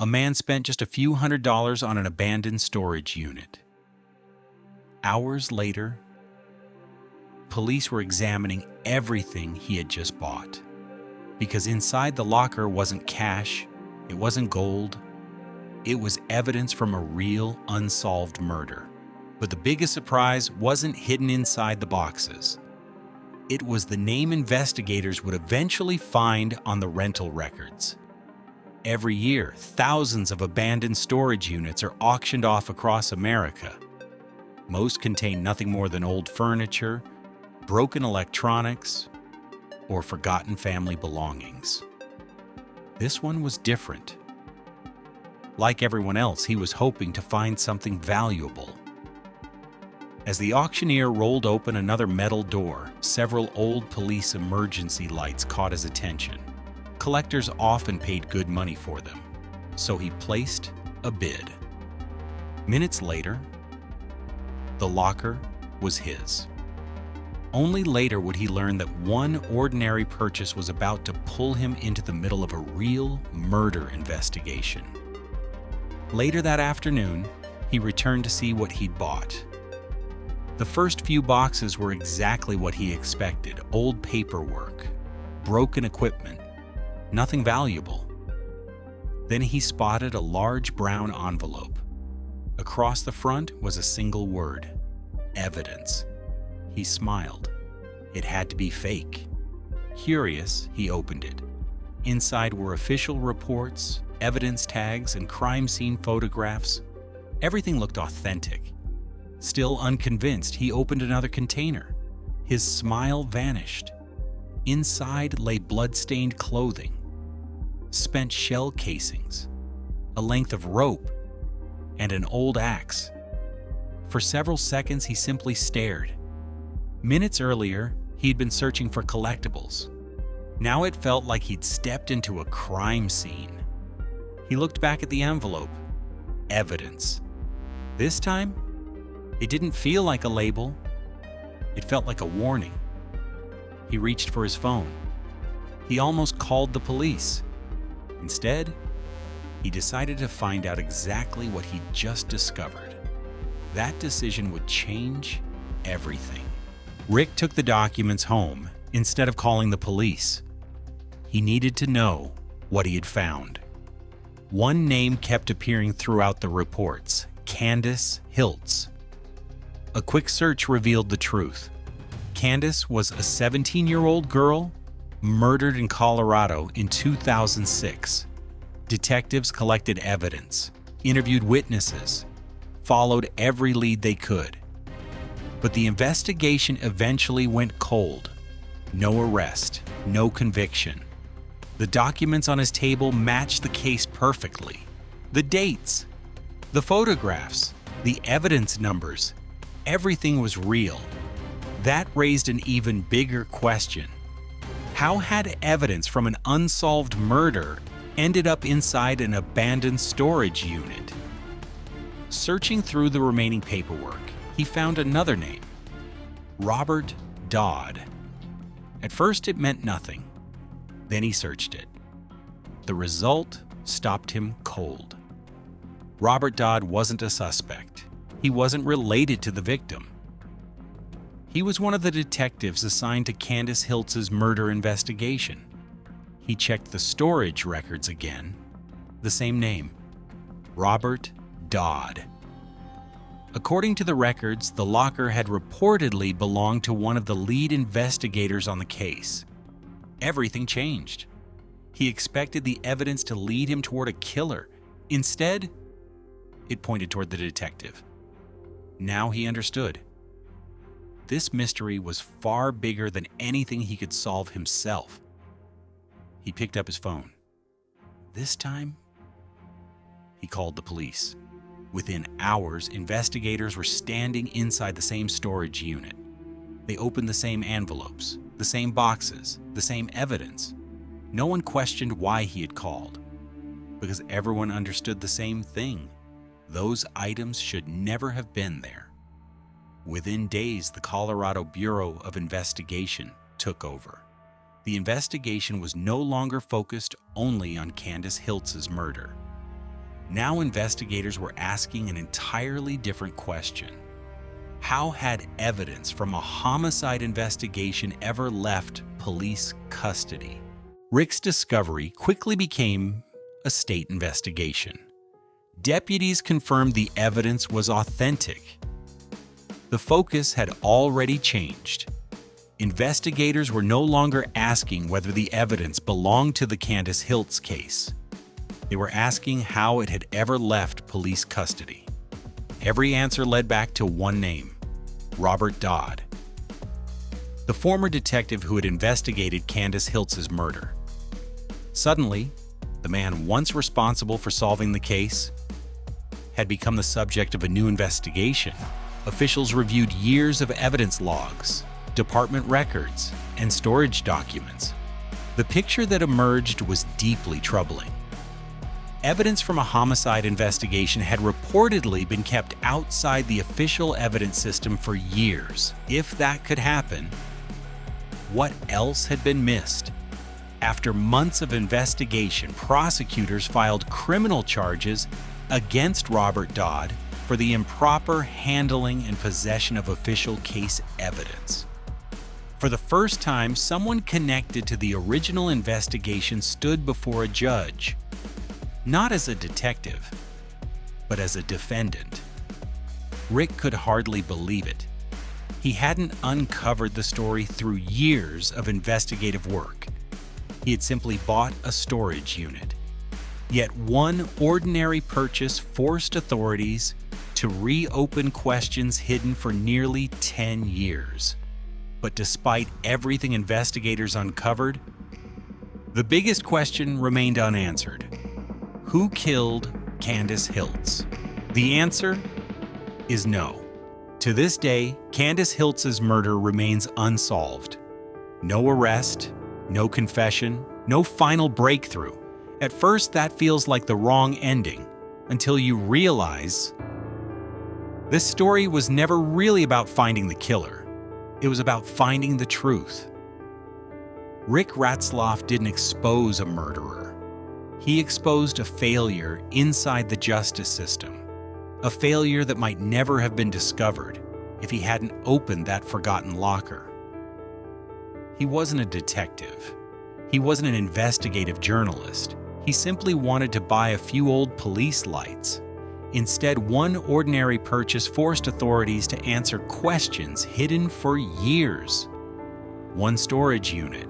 A man spent just a few $100s on an abandoned storage unit. Hours later, police were examining everything he had just bought. Because inside the locker wasn't cash, it wasn't gold, it was evidence from a real unsolved murder. But the biggest surprise wasn't hidden inside the boxes. It was the name investigators would eventually find on the rental records. Every year, thousands of abandoned storage units are auctioned off across America. Most contain nothing more than old furniture, broken electronics, or forgotten family belongings. This one was different. Like everyone else, he was hoping to find something valuable. As the auctioneer rolled open another metal door, several old police emergency lights caught his attention. Collectors often paid good money for them, so he placed a bid. Minutes later, the locker was his. Only later would he learn that one ordinary purchase was about to pull him into the middle of a real murder investigation. Later that afternoon, he returned to see what he'd bought. The first few boxes were exactly what he expected: old paperwork, broken equipment, nothing valuable. Then he spotted a large brown envelope. Across the front was a single word: evidence. He smiled. It had to be fake. Curious, he opened it. Inside were official reports, evidence tags, and crime scene photographs. Everything looked authentic. Still unconvinced, he opened another container. His smile vanished. Inside lay bloodstained clothing, spent shell casings, a length of rope, and an old axe. For several seconds, he simply stared. Minutes earlier, he'd been searching for collectibles. Now it felt like he'd stepped into a crime scene. He looked back at the envelope. Evidence. This time, it didn't feel like a label. It felt like a warning. He reached for his phone. He almost called the police. Instead, he decided to find out exactly what he'd just discovered. That decision would change everything. Rick took the documents home instead of calling the police. He needed to know what he had found. One name kept appearing throughout the reports: Candace Hiltz. A quick search revealed the truth. Candace was a 17-year-old girl murdered in Colorado in 2006. Detectives collected evidence, interviewed witnesses, followed every lead they could. But the investigation eventually went cold. No arrest, no conviction. The documents on his table matched the case perfectly. The dates, the photographs, the evidence numbers, everything was real. That raised an even bigger question. How had evidence from an unsolved murder ended up inside an abandoned storage unit? Searching through the remaining paperwork, he found another name: Robert Dodd. At first it meant nothing. Then he searched it. The result stopped him cold. Robert Dodd wasn't a suspect. He wasn't related to the victim. He was one of the detectives assigned to Candace Hiltz's murder investigation. He checked the storage records again. The same name: Robert Dodd. According to the records, the locker had reportedly belonged to one of the lead investigators on the case. Everything changed. He expected the evidence to lead him toward a killer. Instead, it pointed toward the detective. Now he understood. This mystery was far bigger than anything he could solve himself. He picked up his phone. This time, he called the police. Within hours, investigators were standing inside the same storage unit. They opened the same envelopes, the same boxes, the same evidence. No one questioned why he had called, because everyone understood the same thing. Those items should never have been there. Within days, the Colorado Bureau of Investigation took over. The investigation was no longer focused only on Candace Hiltz's murder. Now investigators were asking an entirely different question. How had evidence from a homicide investigation ever left police custody? Rick's discovery quickly became a state investigation. Deputies confirmed the evidence was authentic. The focus had already changed. Investigators were no longer asking whether the evidence belonged to the Candace Hiltz case. They were asking how it had ever left police custody. Every answer led back to one name: Robert Dodd, the former detective who had investigated Candace Hiltz's murder. Suddenly, the man once responsible for solving the case had become the subject of a new investigation. Officials reviewed years of evidence logs, department records, and storage documents. The picture that emerged was deeply troubling. Evidence from a homicide investigation had reportedly been kept outside the official evidence system for years. If that could happen, what else had been missed? After months of investigation, prosecutors filed criminal charges against Robert Dodd for the improper handling and possession of official case evidence. For the first time, someone connected to the original investigation stood before a judge. Not as a detective, but as a defendant. Rick could hardly believe it. He hadn't uncovered the story through years of investigative work. He had simply bought a storage unit. Yet one ordinary purchase forced authorities to reopen questions hidden for nearly 10 years. But despite everything investigators uncovered, the biggest question remained unanswered. Who killed Candace Hiltz? The answer is no. To this day, Candace Hiltz's murder remains unsolved. No arrest, no confession, no final breakthrough. At first, that feels like the wrong ending, until you realize this story was never really about finding the killer. It was about finding the truth. Rick Ratzlaff didn't expose a murderer. He exposed a failure inside the justice system, a failure that might never have been discovered if he hadn't opened that forgotten locker. He wasn't a detective. He wasn't an investigative journalist. He simply wanted to buy a few old police lights. Instead, one ordinary purchase forced authorities to answer questions hidden for years. One storage unit,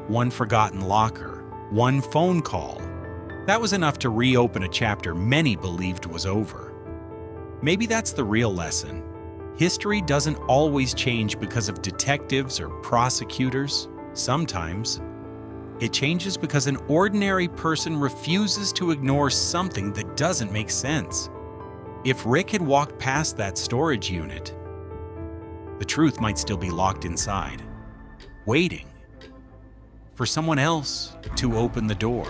one forgotten locker, one phone call. That was enough to reopen a chapter many believed was over. Maybe that's the real lesson. History doesn't always change because of detectives or prosecutors. Sometimes it changes because an ordinary person refuses to ignore something that doesn't make sense. If Rick had walked past that storage unit, the truth might still be locked inside, waiting for someone else to open the door.